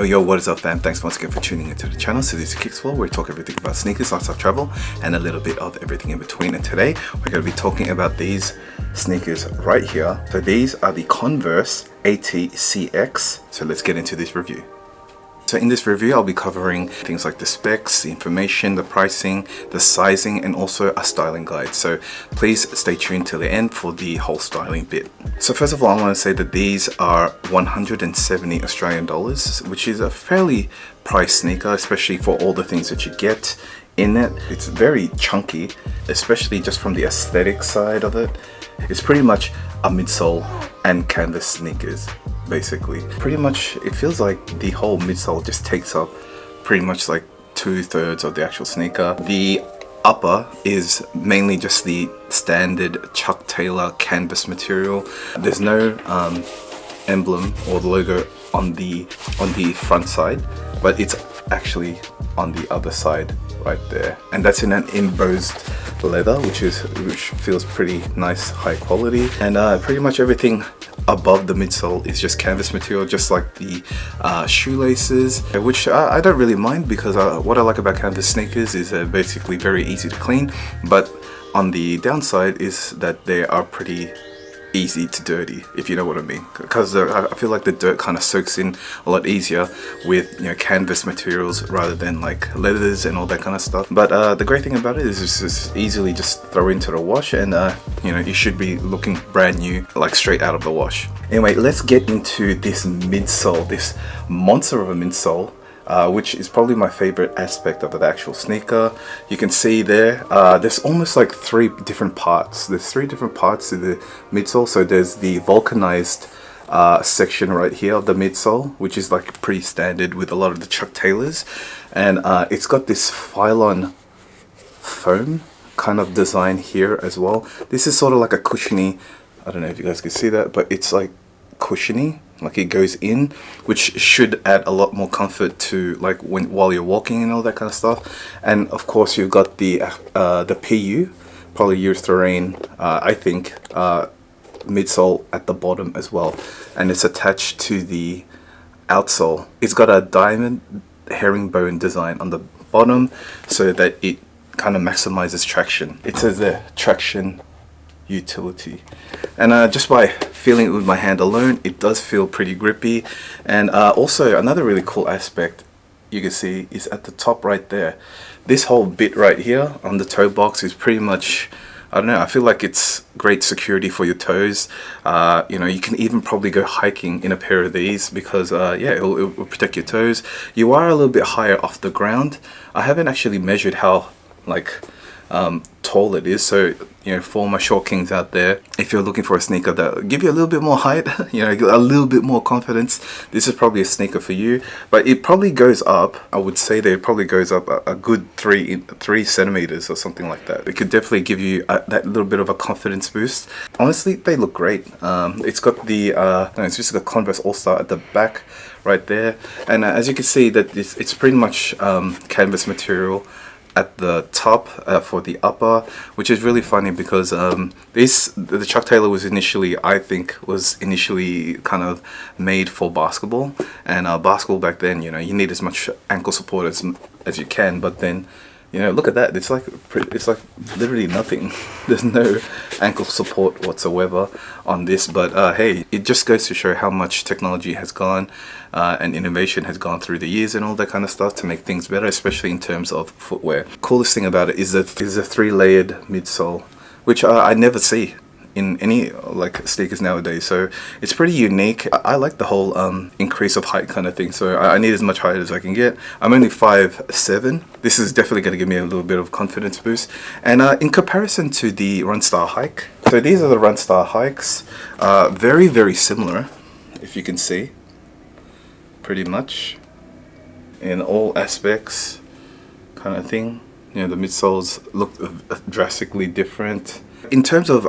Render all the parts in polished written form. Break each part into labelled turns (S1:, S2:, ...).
S1: Yo, what is up fam? Thanks once again for tuning into the channel. So this is KIXPLORE, where we talk everything about sneakers, lifestyle, travel, and a little bit of everything in between. And today we're going to be talking about these sneakers right here. So these are the Converse ATCX. So let's get into this review. So in this review, I'll be covering things like the specs, the information, the pricing, the sizing, and also a styling guide. So please stay tuned till the end for the whole styling bit. So first of all, I want to say that these are 170 Australian dollars, which is a fairly priced sneaker, especially for all the things that you get in it. It's very chunky, especially just from the aesthetic side of it. It's pretty much a midsole and canvas sneakers. Basically, pretty much it feels like the whole midsole just takes up pretty much like 2/3 of the actual sneaker. The upper is mainly just the standard Chuck Taylor canvas material. There's no emblem or logo on the front side, but it's actually on the other side right there, and that's in an embossed leather, which feels pretty nice, high quality. And pretty much everything above the midsole is just canvas material, just like the shoelaces, which I don't really mind, because what I like about canvas sneakers is they're basically very easy to clean, but on the downside is that they are pretty easy to dirty, if you know what I mean, because I feel like the dirt kind of soaks in a lot easier with, you know, canvas materials rather than like leathers and all that kind of stuff. But the great thing about it is it's just easily just throw into the wash, and you know, you should be looking brand new, like straight out of the wash. Anyway, let's get into this midsole, this monster of a midsole, which is probably my favorite aspect of the actual sneaker. You can see there, there's almost like three different parts. There's three different parts to the midsole. So there's the vulcanized section right here of the midsole, which is like pretty standard with a lot of the Chuck Taylors, and it's got this Phylon foam kind of design here as well. This is sort of like a cushiony, I don't know if you guys can see that, but it's like cushiony, like it goes in, which should add a lot more comfort to like while you're walking and all that kind of stuff. And of course you've got the PU, polyurethane, I think, midsole at the bottom as well, and it's attached to the outsole. It's got a diamond herringbone design on the bottom so that it kind of maximizes traction. It says there, traction utility, and just by feeling it with my hand alone, it does feel pretty grippy. And also another really cool aspect you can see is at the top right there. This whole bit right here on the toe box is pretty much, I don't know, I feel like it's great security for your toes. You know, you can even probably go hiking in a pair of these, because yeah, it'll protect your toes. You are a little bit higher off the ground. I haven't actually measured how like tall it is, so you know, for my short kings out there, if you're looking for a sneaker that will give you a little bit more height, you know, a little bit more confidence, this is probably a sneaker for you. But it probably goes up, I would say that it probably goes up a good 3 centimeters or something like that. It could definitely give you that little bit of a confidence boost. Honestly, they look great. It's got the it's just the Converse All-Star at the back right there, and as you can see that it's pretty much canvas material at the top for the upper, which is really funny because the Chuck Taylor was initially, I think, kind of made for basketball, and basketball back then, you know, you need as much ankle support as you can, but then, you know, look at that, it's like literally nothing. There's no ankle support whatsoever on this, but hey, it just goes to show how much technology has gone and innovation has gone through the years and all that kind of stuff to make things better, especially in terms of footwear. Coolest thing about it is that there's a 3-layered midsole, which I never see in any like sneakers nowadays, so it's pretty unique. I like the whole increase of height kind of thing, so I need as much height as I can get. I'm only 5'7". This is definitely going to give me a little bit of confidence boost. And in comparison to the Runstar Hike, so these are the Runstar Hikes, very, very similar, if you can see, pretty much in all aspects kind of thing. You know, the midsoles look drastically different. In terms of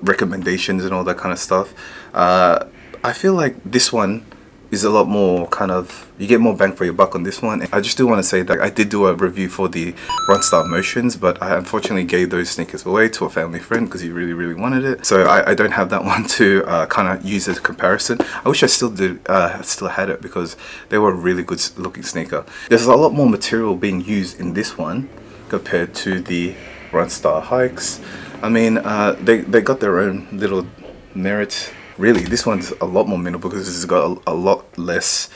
S1: recommendations and all that kind of stuff, I feel like this one is a lot more kind of, you get more bang for your buck on this one. I just do want to say that I did do a review for the Runstar Motions, but I unfortunately gave those sneakers away to a family friend because he really wanted it. So I don't have that one to kind of use as a comparison. I wish I still had it because they were a really good looking sneaker. There's a lot more material being used in this one compared to the Runstar hikes. I mean, they got their own little merits. Really, this one's a lot more minimal because it's got a lot less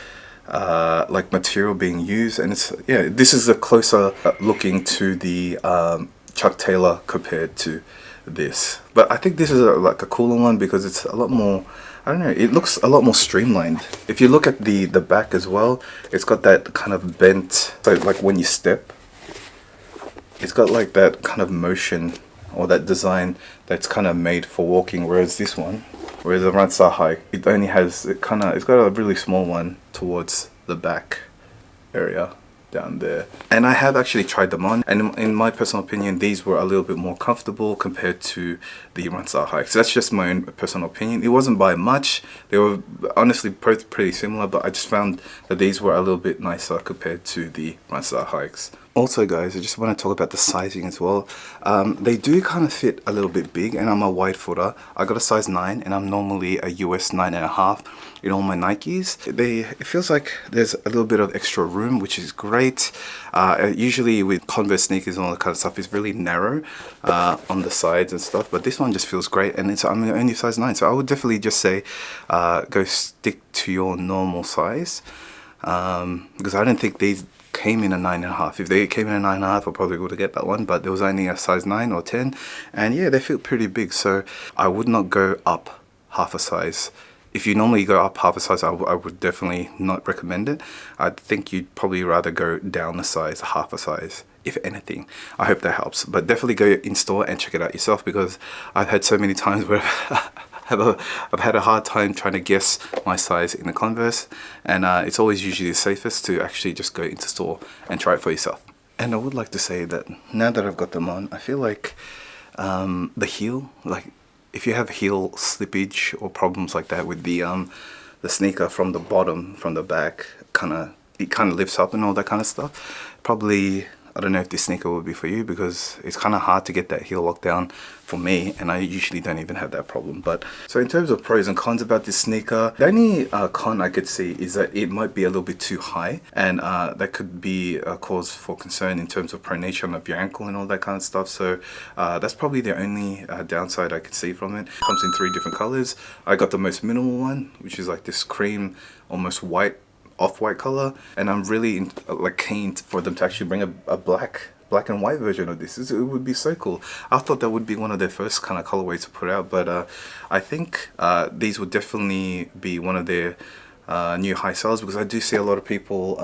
S1: like material being used, and it's, yeah, this is a closer looking to the Chuck Taylor compared to this. But I think this is like a cooler one because it's a lot more, I don't know, it looks a lot more streamlined. If you look at the back as well, it's got that kind of bent, so like when you step, it's got like that kind of motion or that design that's kind of made for walking, whereas this one, whereas the Runstar hike, it only has, it's got a really small one towards the back area down there. And I have actually tried them on, and in my personal opinion, these were a little bit more comfortable compared to the Runstar hikes. That's just my own personal opinion. It wasn't by much. They were honestly both pretty similar, but I just found that these were a little bit nicer compared to the Runstar hikes. Also guys, I just want to talk about the sizing as well. They do kind of fit a little bit big, and I'm a wide footer. I got a size 9 and I'm normally a US 9.5 in all my Nikes. It feels like there's a little bit of extra room, which is great. Usually with Converse sneakers and all that kind of stuff, it's really narrow on the sides and stuff, but this one just feels great, and I'm only size 9, so I would definitely just say go stick to your normal size, because I don't think these came in a 9.5. If they came in a 9.5, I probably would have get that one, but there was only a size 9 or 10, and yeah, they feel pretty big, so I would not go up half a size. If you normally go up half a size, I would definitely not recommend it. I think you'd probably rather go down a size, half a size, if anything. I hope that helps, but definitely go in store and check it out yourself, because I've had so many times where I've had a hard time trying to guess my size in the Converse, and it's always usually the safest to actually just go into store and try it for yourself. And I would like to say that now that I've got them on, I feel like the heel, like if you have heel slippage or problems like that with the sneaker from the bottom, from the back, it kind of lifts up and all that kind of stuff, probably, I don't know if this sneaker would be for you, because it's kind of hard to get that heel locked down for me, and I usually don't even have that problem. But so in terms of pros and cons about this sneaker, the only con I could see is that it might be a little bit too high, and that could be a cause for concern in terms of pronation of your ankle and all that kind of stuff. So that's probably the only downside I could see from it. It comes in 3 different colors. I got the most minimal one, which is like this cream, almost white, off-white color, and I'm really keen for them to actually bring a black and white version of this. It would be so cool. I thought that would be one of their first kind of colorways to put out, but I think these would definitely be one of their new high sellers, because I do see a lot of people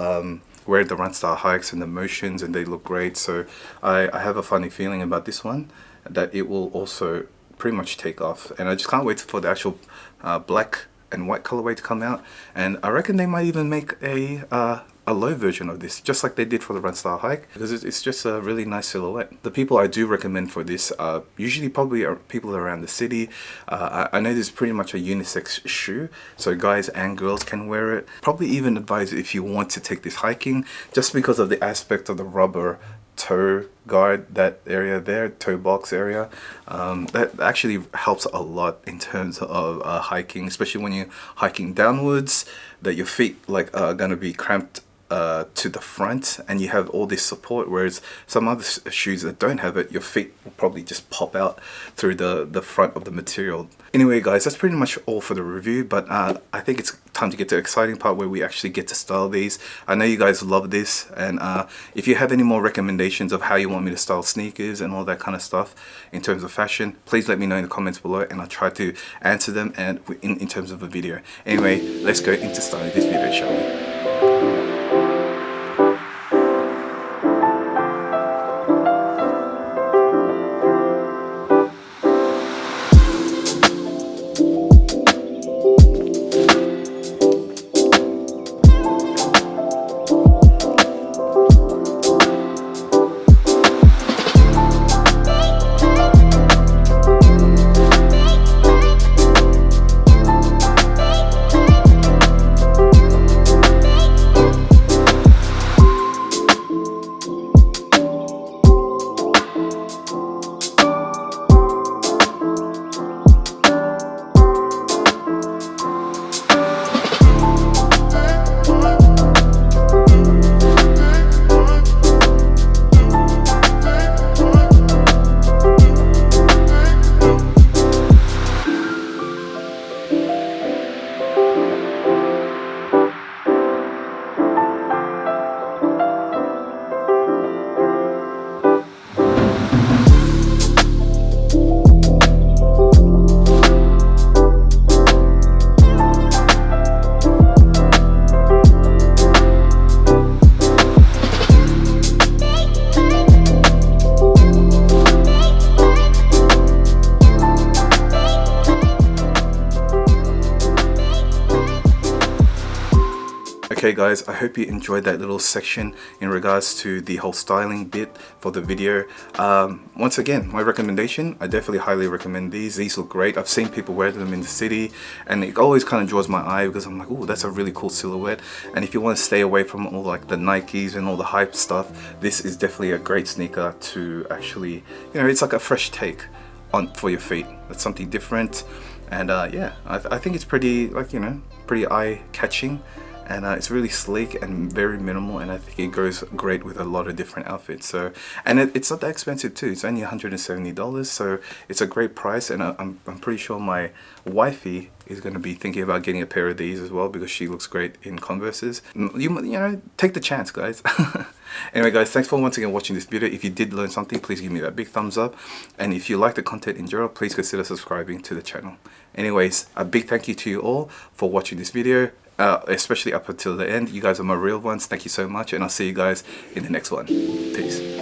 S1: wear the Runstar hikes and the Motions, and they look great. So I have a funny feeling about this one that it will also pretty much take off, and I just can't wait for the actual black and white colorway to come out. And I reckon they might even make a low version of this, just like they did for the Runstar hike, because it's just a really nice silhouette. The people I do recommend for this are usually probably people around the city. I know this is pretty much a unisex shoe, so guys and girls can wear it. Probably even advise if you want to take this hiking, just because of the aspect of the rubber toe guard, that area there, toe box area, that actually helps a lot in terms of hiking, especially when you're hiking downwards, that your feet are gonna be cramped to the front, and you have all this support, whereas some other shoes that don't have it, your feet will probably just pop out through the front of the material. Anyway guys, that's pretty much all for the review, but I think it's time to get to the exciting part where we actually get to style these. I know you guys love this, and if you have any more recommendations of how you want me to style sneakers and all that kind of stuff in terms of fashion, please let me know in the comments below, and I'll try to answer them and in terms of a video. Anyway, let's go into styling this video, shall we? Okay guys, I hope you enjoyed that little section in regards to the whole styling bit for the video. Once again, my recommendation, I definitely highly recommend these. These look great. I've seen people wear them in the city and it always kind of draws my eye because I'm like, oh, that's a really cool silhouette. And if you want to stay away from all like the Nikes and all the hype stuff, this is definitely a great sneaker to actually, you know, it's like a fresh take on for your feet. That's something different. And yeah, I think it's pretty, like, you know, pretty eye-catching. And it's really sleek and very minimal, and I think it goes great with a lot of different outfits. So, and it's not that expensive too. It's only $170, so it's a great price. And I'm pretty sure my wifey is going to be thinking about getting a pair of these as well because she looks great in Converses. You know, take the chance, guys. Anyway, guys, thanks for once again watching this video. If you did learn something, please give me that big thumbs up. And if you like the content in general, please consider subscribing to the channel. Anyways, a big thank you to you all for watching this video. Especially up until the end. You guys are my real ones. Thank you so much, and I'll see you guys in the next one. Peace.